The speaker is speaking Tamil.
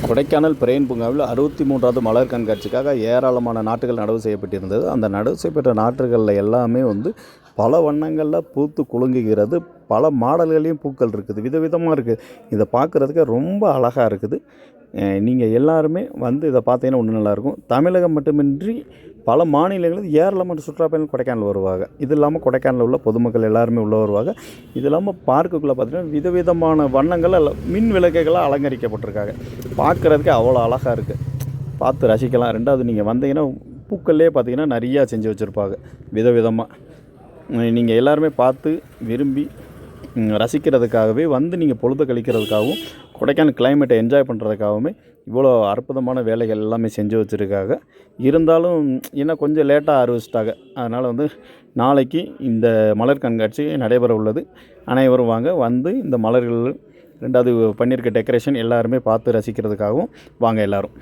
கொடைக்கானல் பிரைன் பூங்காவில் 63வது மலர் கண்காட்சிக்காக ஏராளமான நாற்றுகள் நடவு செய்யப்பட்டிருந்தது. அந்த நடவு செய்யப்பட்ட நாற்றுகளில் எல்லாமே பல வண்ணங்களில் பூத்து குலுங்குகிறது. பல மாடல்களையும் பூக்கள் இருக்குது, விதவிதமாக இருக்குது. இதை பார்க்குறதுக்கு ரொம்ப அழகாக இருக்குது. நீங்கள் எல்லாருமே இதை பார்த்தீங்கன்னா இன்னும் நல்லாயிருக்கும். தமிழகம் மட்டுமின்றி பல மாநிலங்களில் ஏராளமான சுற்றுலா பயணிகள் கொடைக்கானல் வருவாங்க. இது இல்லாமல் கொடைக்கானலில் உள்ள பொதுமக்கள் எல்லாருமே உள்ளே வருவாங்க. இது இல்லாமல் பார்க்குக்குள்ளே பார்த்திங்கன்னா விதவிதமான வண்ணங்கள் மின் விளக்குகளாக அலங்கரிக்கப்பட்டிருக்காங்க. பார்க்குறதுக்கு அவ்வளோ அழகாக இருக்குது, பார்த்து ரசிக்கலாம். ரெண்டாவது நீங்கள் வந்தீங்கன்னா பூக்கள்லேயே பார்த்திங்கன்னா நிறையா செஞ்சு வச்சுருப்பாங்க விதவிதமாக. நீங்கள் எல்லாருமே பார்த்து விரும்பி ரசிக்கிறதுக்காகவே நீங்கள் பொழுது கழிக்கிறதுக்காகவும் கொடைக்கானல் கிளைமேட்டை என்ஜாய் பண்ணுறதுக்காகவுமே இவ்வளோ அற்புதமான வேலைகள் எல்லாமே செஞ்சு வச்சுருக்காங்க. இருந்தாலும் இன்னும் கொஞ்சம் லேட்டாக அறிவிச்சிட்டாங்க. அதனால் நாளைக்கு இந்த மலர் கண்காட்சி நடைபெற உள்ளது. அனைவரும் வாங்க இந்த மலர்கள், ரெண்டாவது பண்ணியிருக்க டெக்கரேஷன் எல்லாருமே பார்த்து ரசிக்கிறதுக்காகவும் வாங்க எல்லோரும்.